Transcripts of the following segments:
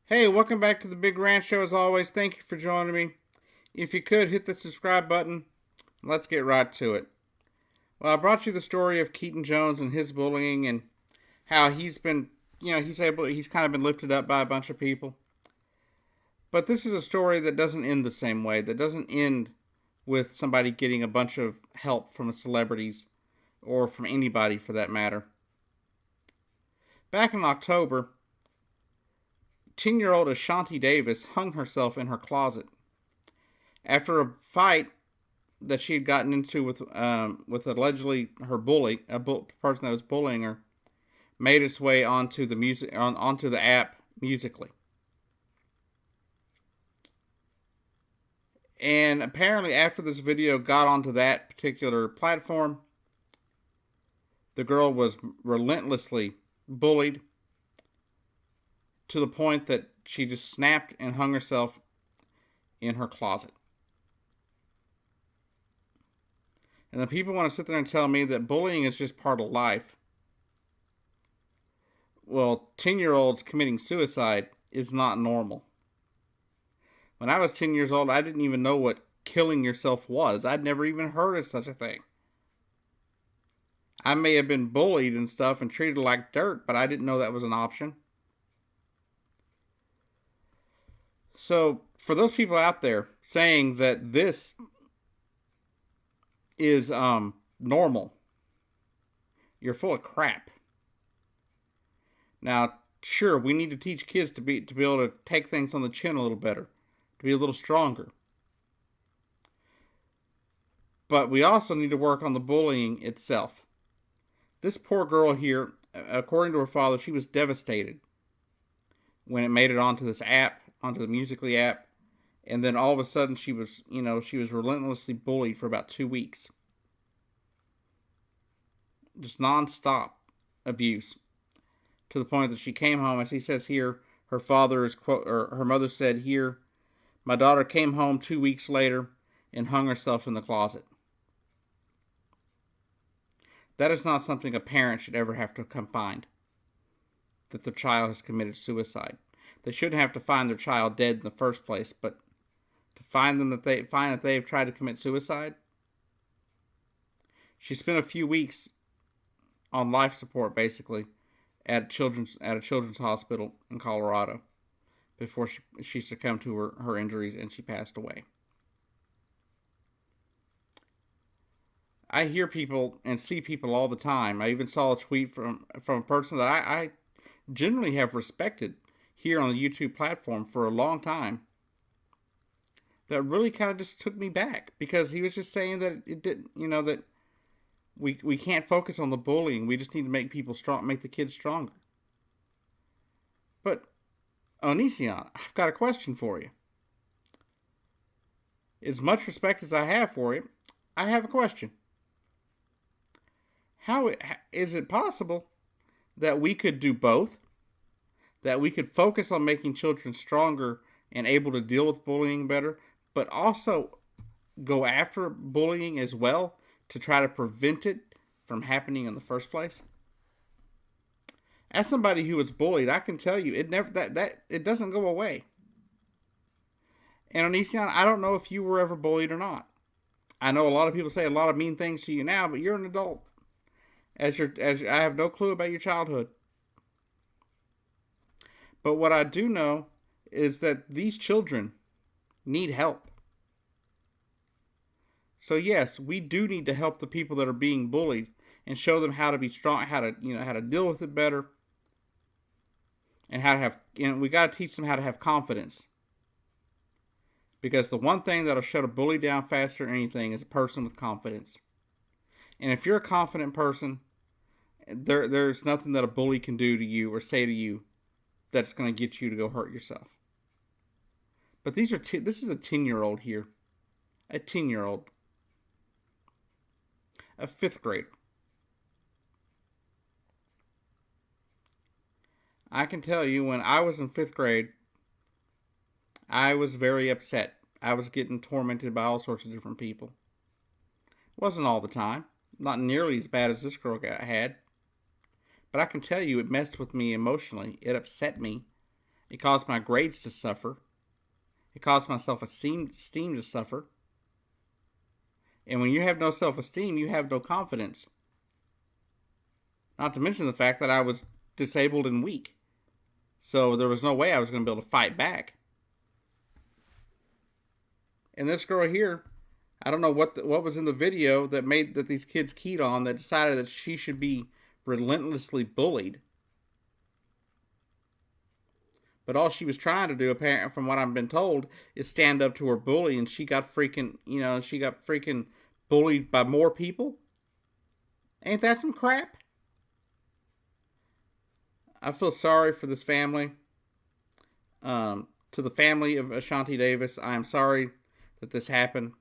Hey, welcome back to the Big Ranch Show as always. Thank you for joining me. If you could, hit the subscribe button. Let's get right to it. Well, I brought you the story of Keaton Jones and his bullying and how he's been, he's kind of been lifted up by a bunch of people. But this is a story that doesn't end the same way. That doesn't end with somebody getting a bunch of help from celebrities or from anybody for that matter. Back in October, 10-year-old Ashawnty Davis hung herself in her closet after a fight that she had gotten into with allegedly her bully, person that was bullying her, made its way onto onto the app Musically. And apparently, after this video got onto that particular platform, the girl was relentlessly bullied to the point that she just snapped and hung herself in her closet. And the people want to sit there and tell me that bullying is just part of life. Well, 10-year-olds committing suicide is not normal. When I was 10 years old, I didn't even know what killing yourself was. I'd never even heard of such a thing. I may have been bullied and stuff and treated like dirt, but I didn't know that was an option. So, for those people out there saying that this is normal, you're full of crap. Now, sure, we need to teach kids to be able to take things on the chin a little better, to be a little stronger. But we also need to work on the bullying itself. This poor girl here, according to her father, she was devastated when it made it onto this app, onto the Musically app, and then all of a sudden she was relentlessly bullied for about 2 weeks. Just non-stop abuse. To the point that she came home, as he says here, her father is quote, or her mother said here, "My daughter came home 2 weeks later and hung herself in the closet." That is not something a parent should ever have to come find, that their child has committed suicide. They shouldn't have to find their child dead in the first place, but to find that they have tried to commit suicide. She spent a few weeks on life support, basically, at a children's hospital in Colorado before she succumbed to her injuries and she passed away. I hear people and see people all the time. I even saw a tweet from a person that I generally have respected here on the YouTube platform for a long time. That really kind of just took me back, because he was just saying that it didn't, that we can't focus on the bullying. We just need to make people strong, make the kids stronger. But Onision, I've got a question for you. As much respect as I have for you, I have a question. How is it possible that we could do both? That we could focus on making children stronger and able to deal with bullying better, but also go after bullying as well to try to prevent it from happening in the first place? As somebody who was bullied, I can tell you it never that it doesn't go away. And Onision, I don't know if you were ever bullied or not. I know a lot of people say a lot of mean things to you now, but you're an adult. As I have no clue about your childhood. But what I do know is that these children need help. So yes, we do need to help the people that are being bullied and show them how to be strong, how to deal with it better, and how to have, we got to teach them how to have confidence. Because the one thing that'll shut a bully down faster than anything is a person with confidence. And if you're a confident person, there's nothing that a bully can do to you or say to you that's going to get you to go hurt yourself. But this is a 10-year-old here. A 10-year-old. A 5th grader. I can tell you, when I was in 5th grade, I was very upset. I was getting tormented by all sorts of different people. It wasn't all the time. Not nearly as bad as this girl had. But I can tell you, it messed with me emotionally. It upset me. It caused my grades to suffer. It caused my self-esteem to suffer. And when you have no self-esteem, you have no confidence. Not to mention the fact that I was disabled and weak. So there was no way I was going to be able to fight back. And this girl here, I don't know what was in the video that these kids keyed on that decided that she should be relentlessly bullied. But all she was trying to do, apparently, from what I've been told, is stand up to her bully, and she got freaking bullied by more people. Ain't that some crap? I feel sorry for this family. To the family of Ashawnty Davis, I am sorry that this happened.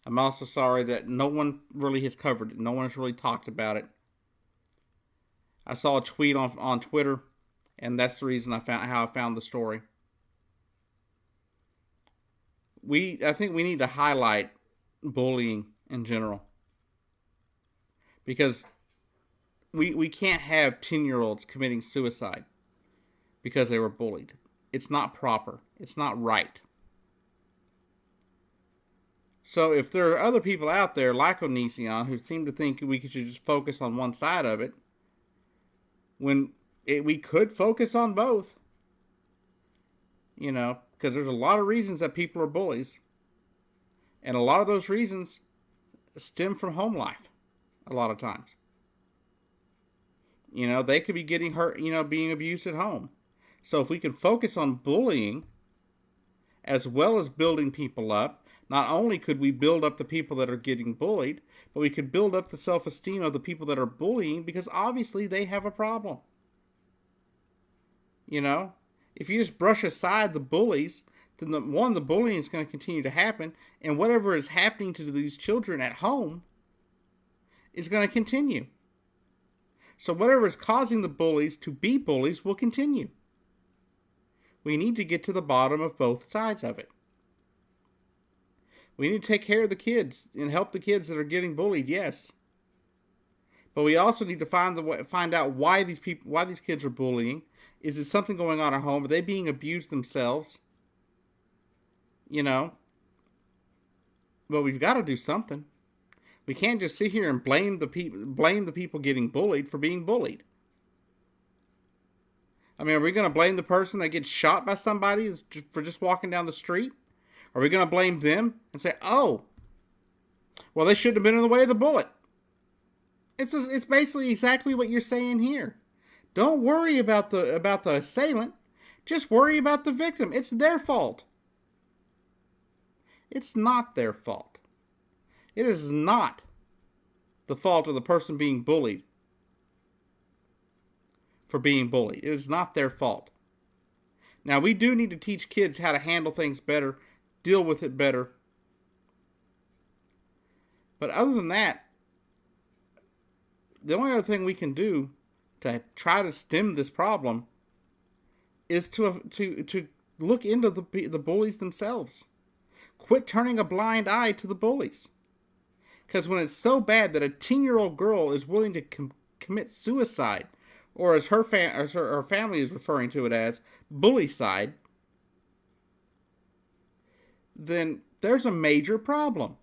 I'm also sorry that no one really has covered it. No one has really talked about it. I saw a tweet on Twitter, and that's the reason how I found the story. I think we need to highlight bullying in general, because we can't have 10-year-olds committing suicide because they were bullied. It's not proper. It's not right. So if there are other people out there like Onision who seem to think we should just focus on one side of it, when we could focus on both, because there's a lot of reasons that people are bullies. And a lot of those reasons stem from home life a lot of times. They could be getting hurt, being abused at home. So if we can focus on bullying as well as building people up, not only could we build up the people that are getting bullied, but we could build up the self-esteem of the people that are bullying, because obviously they have a problem. If you just brush aside the bullies, then the bullying is going to continue to happen, and whatever is happening to these children at home is going to continue. So whatever is causing the bullies to be bullies will continue. We need to get to the bottom of both sides of it. We need to take care of the kids and help the kids that are getting bullied, yes. But we also need to find out why these kids are bullying. Is it something going on at home? Are they being abused themselves? But we've got to do something. We can't just sit here and blame the people getting bullied for being bullied. I mean, are we going to blame the person that gets shot by somebody for just walking down the street? Are we going to blame them and say, "Oh, well, they shouldn't have been in the way of the bullet"? It's basically exactly what you're saying here. Don't worry about the assailant. Just worry about the victim. It's their fault. It's not their fault. It is not the fault of the person being bullied for being bullied. It is not their fault. Now, we do need to teach kids how to handle things better, deal with it better. But other than that, the only other thing we can do to try to stem this problem is to look into the bullies themselves. Quit turning a blind eye to the bullies. Because when it's so bad that a 10-year-old girl is willing to commit suicide, or as her family is referring to it as, bully-cide, then there's a major problem.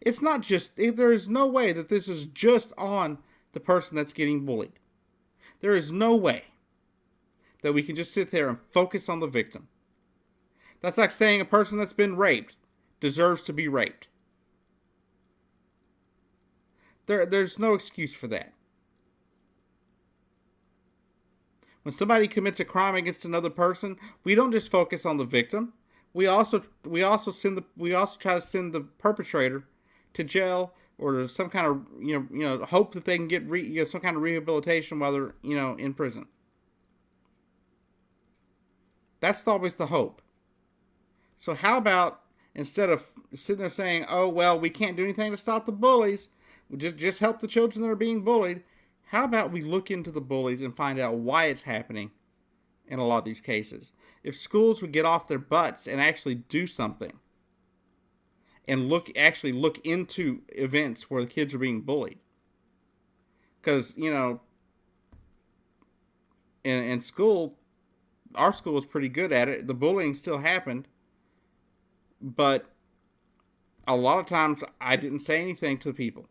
It's not just, there is no way that this is just on the person that's getting bullied. There is no way that we can just sit there and focus on the victim. That's like saying a person that's been raped deserves to be raped. There's no excuse for that. When somebody commits a crime against another person, we don't just focus on the victim. We also try to send the perpetrator to jail, or to some kind of hope that they can get some kind of rehabilitation while they're in prison. That's always the hope. So how about, instead of sitting there saying, "Oh well, we can't do anything to stop the bullies, we just help the children that are being bullied," how about we look into the bullies and find out why it's happening in a lot of these cases? If schools would get off their butts and actually do something, and look into events where the kids are being bullied. Because, in school, our school was pretty good at it. The bullying still happened, but a lot of times I didn't say anything to the people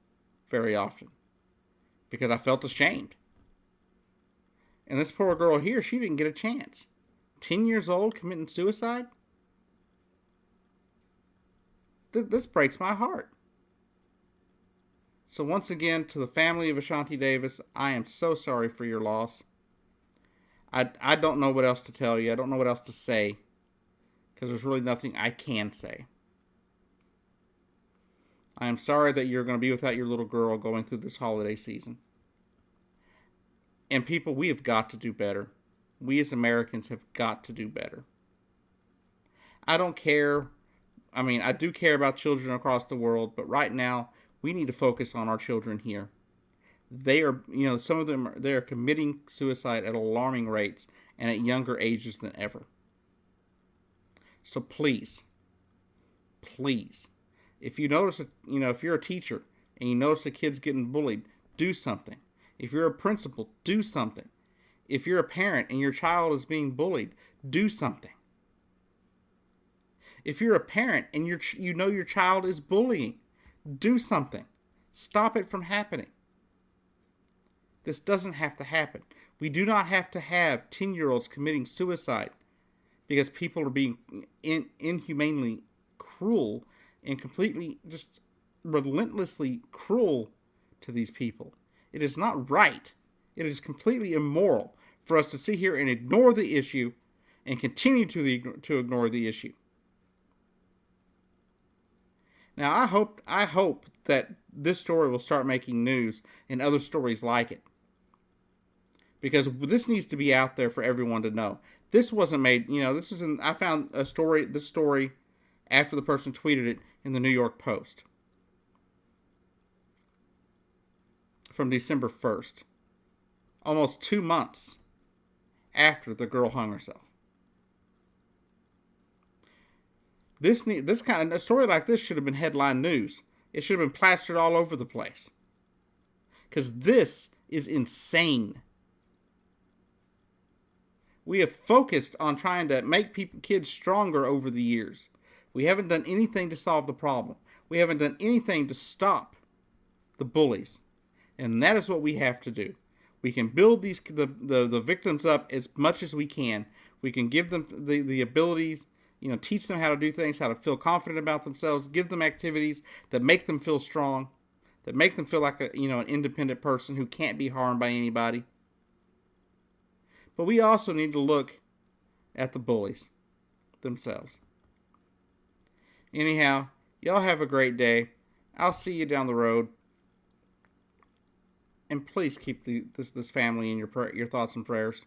very often because I felt ashamed. And this poor girl here, she didn't get a chance. 10 years old, committing suicide? This breaks my heart. So once again, to the family of Ashawnty Davis, I am so sorry for your loss. I don't know what else to tell you. I don't know what else to say, because there's really nothing I can say. I am sorry that you're going to be without your little girl going through this holiday season. And people, we have got to do better. We as Americans have got to do better. I don't care. I mean, I do care about children across the world, but right now, we need to focus on our children here. They are, some of them, they are committing suicide at alarming rates and at younger ages than ever. So please, if you notice, if you're a teacher and you notice a kid's getting bullied, do something. If you're a principal, do something. If you're a parent and your child is being bullied, do something. If you're a parent and you know your child is bullying, do something. Stop it from happening. This doesn't have to happen. We do not have to have 10-year-olds committing suicide because people are being inhumanely cruel and completely just relentlessly cruel to these people. It is not right. It is completely immoral for us to sit here and ignore the issue and continue to ignore the issue. Now, I hope that this story will start making news and other stories like it. Because this needs to be out there for everyone to know. This wasn't made, I found this story after the person tweeted it in the New York Post. From December 1st. Almost 2 months after the girl hung herself. This kind of a story like this should have been headline news. It should have been plastered all over the place. Because this is insane. We have focused on trying to make kids stronger over the years. We haven't done anything to solve the problem. We haven't done anything to stop the bullies. And that is what we have to do. We can build the victims up as much as we can. We can give them the abilities, teach them how to do things, how to feel confident about themselves, give them activities that make them feel strong, that make them feel like an independent person who can't be harmed by anybody. But we also need to look at the bullies themselves. Anyhow, y'all have a great day. I'll see you down the road. And please keep this family in your thoughts and prayers.